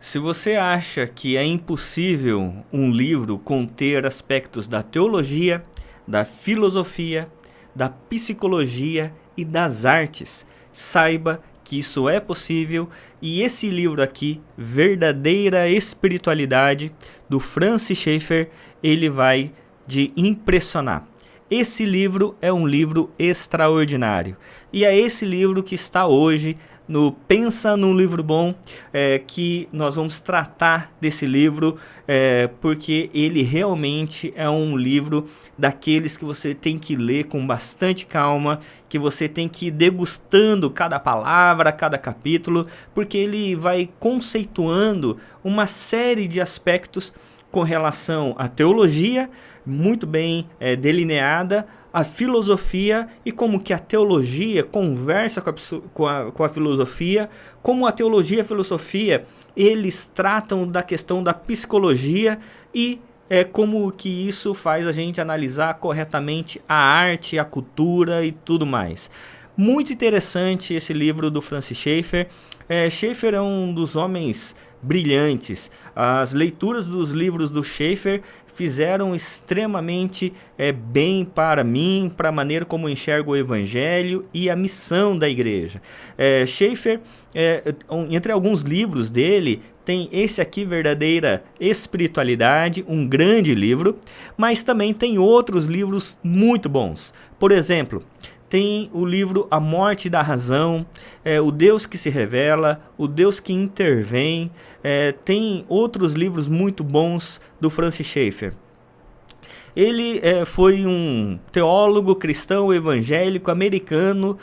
Se você acha que é impossível um livro conter aspectos da teologia, da filosofia, da psicologia e das artes, saiba que isso é possível e esse livro aqui, Verdadeira Espiritualidade, do Francis Schaeffer, ele vai te impressionar. Esse livro é um livro extraordinário e é esse livro que está hoje no Pensa num Livro Bom, que nós vamos tratar desse livro, porque ele realmente é um livro daqueles que você tem que ler com bastante calma, que você tem que ir degustando cada palavra, cada capítulo, porque ele vai conceituando uma série de aspectos com relação à teologia, muito bem delineada, a filosofia e como que a teologia conversa com a filosofia, como a teologia e a filosofia, eles tratam da questão da psicologia e como que isso faz a gente analisar corretamente a arte, a cultura e tudo mais. Muito interessante esse livro do Francis Schaeffer. Schaeffer é um dos homens brilhantes. As leituras dos livros do Schaeffer fizeram extremamente bem para mim, para a maneira como eu enxergo o Evangelho e a missão da igreja. Schaeffer, entre alguns livros dele, tem esse aqui, Verdadeira Espiritualidade, um grande livro, mas também tem outros livros muito bons. Por exemplo, tem o livro A Morte da Razão, O Deus que se Revela, O Deus que Intervém. Tem outros livros muito bons do Francis Schaeffer. Ele foi um teólogo cristão evangélico americano,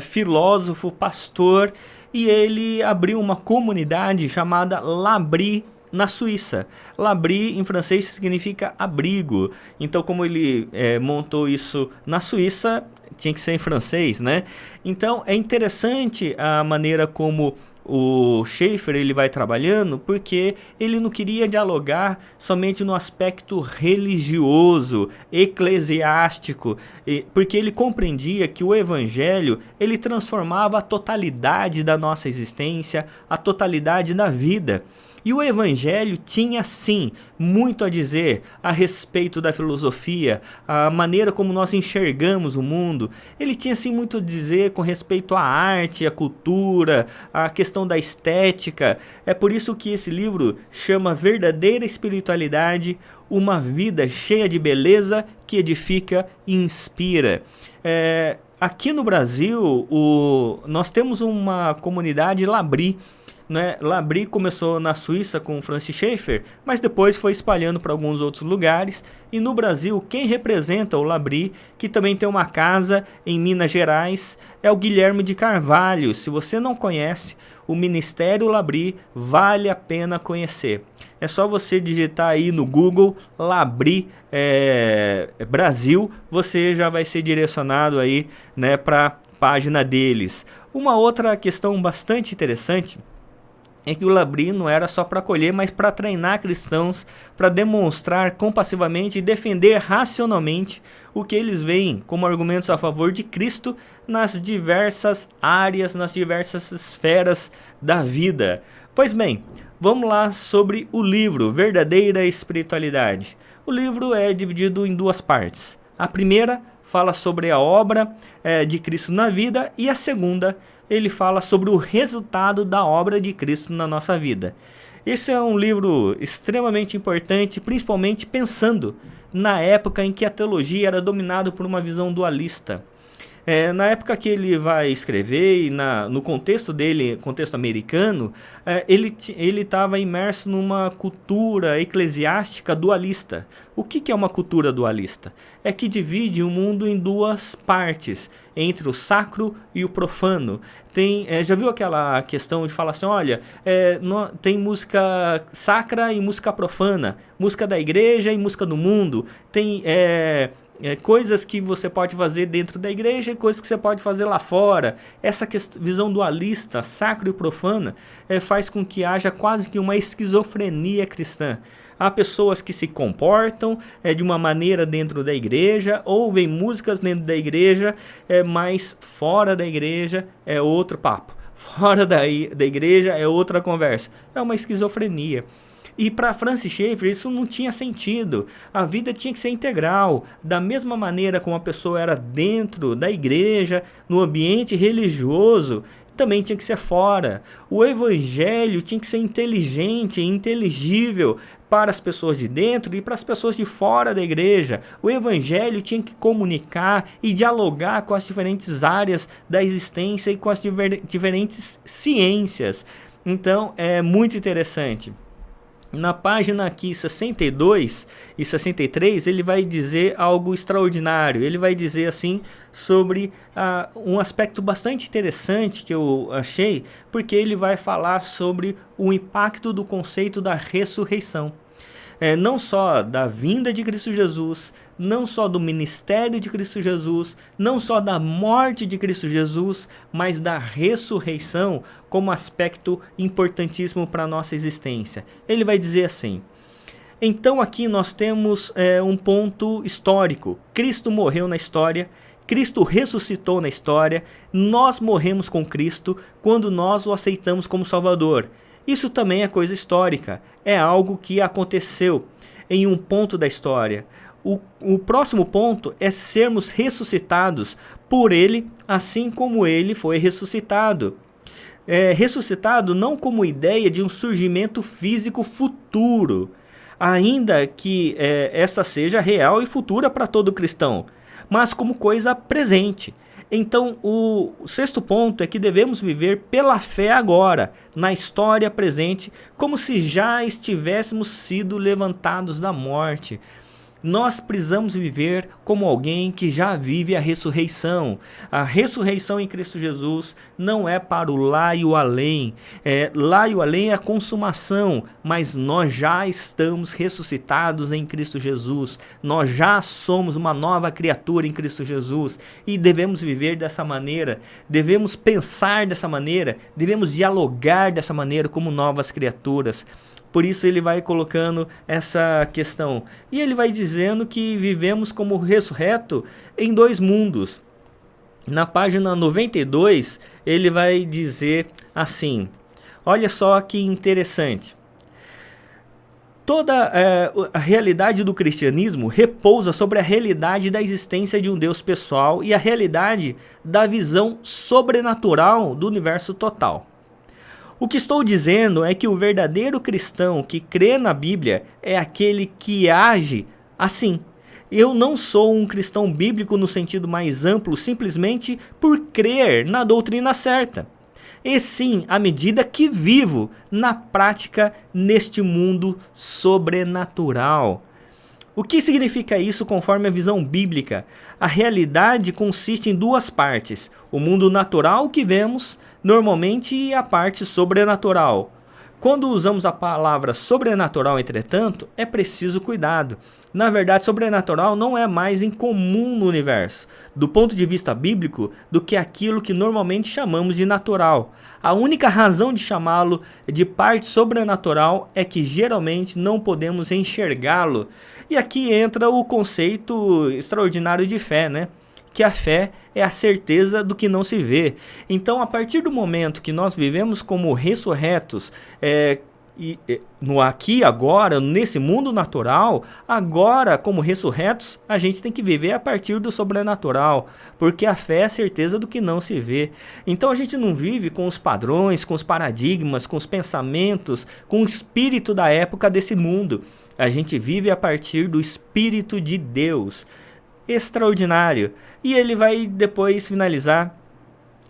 filósofo, pastor, e ele abriu uma comunidade chamada L'Abri, na Suíça. L'Abri em francês significa abrigo. Então, como ele montou isso na Suíça, tinha que ser em francês, né? Então, é interessante a maneira como o Schaeffer ele vai trabalhando, porque ele não queria dialogar somente no aspecto religioso, eclesiástico, porque ele compreendia que o Evangelho ele transformava a totalidade da nossa existência, a totalidade da vida. E o Evangelho tinha, sim, muito a dizer a respeito da filosofia, a maneira como nós enxergamos o mundo. Ele tinha, sim, muito a dizer com respeito à arte, à cultura, à questão da estética. É por isso que esse livro chama Verdadeira Espiritualidade, uma vida cheia de beleza que edifica e inspira. Aqui no Brasil, nós temos uma comunidade L'Abri, né? L'Abri começou na Suíça com Francis Schaeffer, mas depois foi espalhando para alguns outros lugares. E no Brasil, quem representa o L'Abri, que também tem uma casa em Minas Gerais, é o Guilherme de Carvalho. Se você não conhece, o Ministério L'Abri vale a pena conhecer. É só você digitar aí no Google L'Abri Brasil, você já vai ser direcionado aí, né, para a página deles. Uma outra questão bastante interessante é que o L'Abri não era só para acolher, mas para treinar cristãos, para demonstrar compassivamente e defender racionalmente o que eles veem como argumentos a favor de Cristo nas diversas áreas, nas diversas esferas da vida. Pois bem, vamos lá sobre o livro Verdadeira Espiritualidade. O livro é dividido em duas partes. A primeira fala sobre a obra de Cristo na vida e a segunda ele fala sobre o resultado da obra de Cristo na nossa vida. Esse é um livro extremamente importante, principalmente pensando na época em que a teologia era dominada por uma visão dualista. Na época que ele vai escrever, e no contexto dele, contexto americano, ele estava imerso numa cultura eclesiástica dualista. O que é uma cultura dualista? É que divide o mundo em duas partes, entre o sacro e o profano. Já viu aquela questão de falar assim, olha, tem música sacra e música profana, música da igreja e música do mundo, tem coisas que você pode fazer dentro da igreja e coisas que você pode fazer lá fora. Essa visão dualista, sacro e profana, faz com que haja quase que uma esquizofrenia cristã. Há pessoas que se comportam de uma maneira dentro da igreja, ouvem músicas dentro da igreja, mas fora da igreja é outro papo. fora da igreja é outra conversa. É uma esquizofrenia. E para Francis Schaeffer isso não tinha sentido. A vida tinha que ser integral. Da mesma maneira como a pessoa era dentro da igreja, no ambiente religioso, também tinha que ser fora. O evangelho tinha que ser inteligente, inteligível para as pessoas de dentro e para as pessoas de fora da igreja. O evangelho tinha que comunicar e dialogar com as diferentes áreas da existência e com as diferentes ciências. Então é muito interessante. Na página aqui 62 e 63, ele vai dizer algo extraordinário. Ele vai dizer assim sobre um aspecto bastante interessante que eu achei, porque ele vai falar sobre o impacto do conceito da ressurreição. Não só da vinda de Cristo Jesus, não só do ministério de Cristo Jesus, não só da morte de Cristo Jesus, mas da ressurreição como aspecto importantíssimo para a nossa existência. Ele vai dizer assim: então aqui nós temos um ponto histórico. Cristo morreu na história, Cristo ressuscitou na história, nós morremos com Cristo quando nós o aceitamos como Salvador. Isso também é coisa histórica, é algo que aconteceu em um ponto da história. O próximo ponto é sermos ressuscitados por Ele, assim como Ele foi ressuscitado. Ressuscitado não como ideia de um surgimento físico futuro, ainda que essa seja real e futura para todo cristão, mas como coisa presente. Então, o sexto ponto é que devemos viver pela fé agora, na história presente, como se já estivéssemos sido levantados da morte. Nós precisamos viver como alguém que já vive a ressurreição. A ressurreição em Cristo Jesus não é para o lá e o além. Lá e o além é a consumação, mas nós já estamos ressuscitados em Cristo Jesus. Nós já somos uma nova criatura em Cristo Jesus e devemos viver dessa maneira, devemos pensar dessa maneira, devemos dialogar dessa maneira como novas criaturas. Por isso ele vai colocando essa questão. E ele vai dizendo que vivemos como ressurreto em dois mundos. Na página 92, ele vai dizer assim: olha só que interessante. Toda a realidade do cristianismo repousa sobre a realidade da existência de um Deus pessoal e a realidade da visão sobrenatural do universo total. O que estou dizendo é que o verdadeiro cristão que crê na Bíblia é aquele que age assim. Eu não sou um cristão bíblico no sentido mais amplo simplesmente por crer na doutrina certa, e sim à medida que vivo na prática neste mundo sobrenatural. O que significa isso conforme a visão bíblica? A realidade consiste em duas partes: o mundo natural que vemos normalmente e a parte sobrenatural. Quando usamos a palavra sobrenatural, entretanto, é preciso cuidado. Na verdade, sobrenatural não é mais incomum no universo, do ponto de vista bíblico, do que aquilo que normalmente chamamos de natural. A única razão de chamá-lo de parte sobrenatural é que geralmente não podemos enxergá-lo. E aqui entra o conceito extraordinário de fé, né? Que a fé é a certeza do que não se vê. Então, a partir do momento que nós vivemos como ressurretos, no aqui agora, nesse mundo natural, agora como ressurretos, a gente tem que viver a partir do sobrenatural, porque a fé é a certeza do que não se vê. Então a gente não vive com os padrões, com os paradigmas, com os pensamentos, com o espírito da época desse mundo. A gente vive a partir do Espírito de Deus. Extraordinário. E ele vai depois finalizar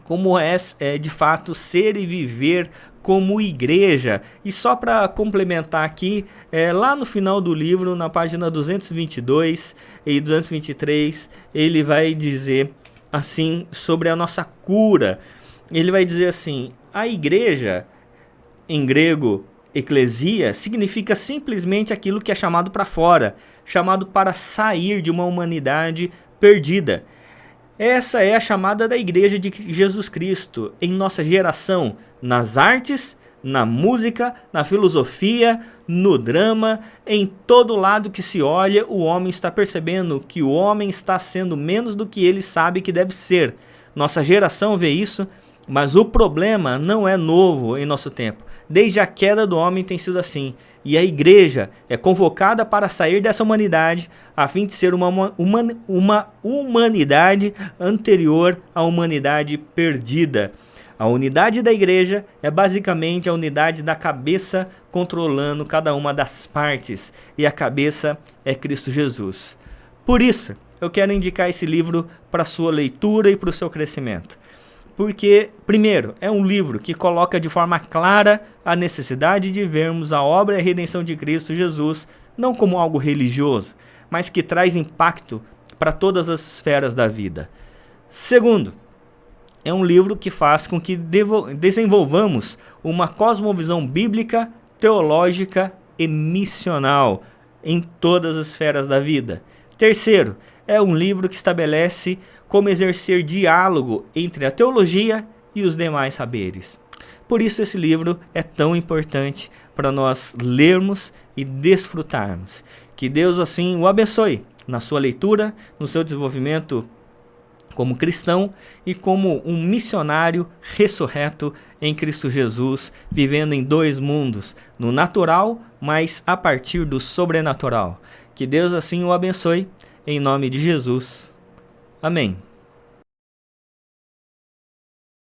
como é de fato ser e viver como igreja. E só para complementar aqui, lá no final do livro, na página 222 e 223, ele vai dizer assim sobre a nossa cura. Ele vai dizer assim: a igreja, em grego, eclesia, significa simplesmente aquilo que é chamado para fora, chamado para sair de uma humanidade perdida. Essa é a chamada da Igreja de Jesus Cristo em nossa geração, nas artes, na música, na filosofia, no drama, em todo lado que se olha, o homem está percebendo que o homem está sendo menos do que ele sabe que deve ser. Nossa geração vê isso Mas o problema não é novo em nosso tempo. Desde a queda do homem tem sido assim. E a igreja é convocada para sair dessa humanidade a fim de ser uma humanidade anterior à humanidade perdida. A unidade da igreja é basicamente a unidade da cabeça controlando cada uma das partes. E a cabeça é Cristo Jesus. Por isso, eu quero indicar esse livro para sua leitura e para o seu crescimento. Porque, primeiro, é um livro que coloca de forma clara a necessidade de vermos a obra e a redenção de Cristo Jesus não como algo religioso, mas que traz impacto para todas as esferas da vida. Segundo, é um livro que faz com que desenvolvamos uma cosmovisão bíblica, teológica e missional em todas as esferas da vida. Terceiro, é um livro que estabelece como exercer diálogo entre a teologia e os demais saberes. Por isso esse livro é tão importante para nós lermos e desfrutarmos. Que Deus assim o abençoe na sua leitura, no seu desenvolvimento como cristão e como um missionário ressurreto em Cristo Jesus, vivendo em dois mundos, no natural, mas a partir do sobrenatural. Que Deus assim o abençoe, em nome de Jesus. Amém.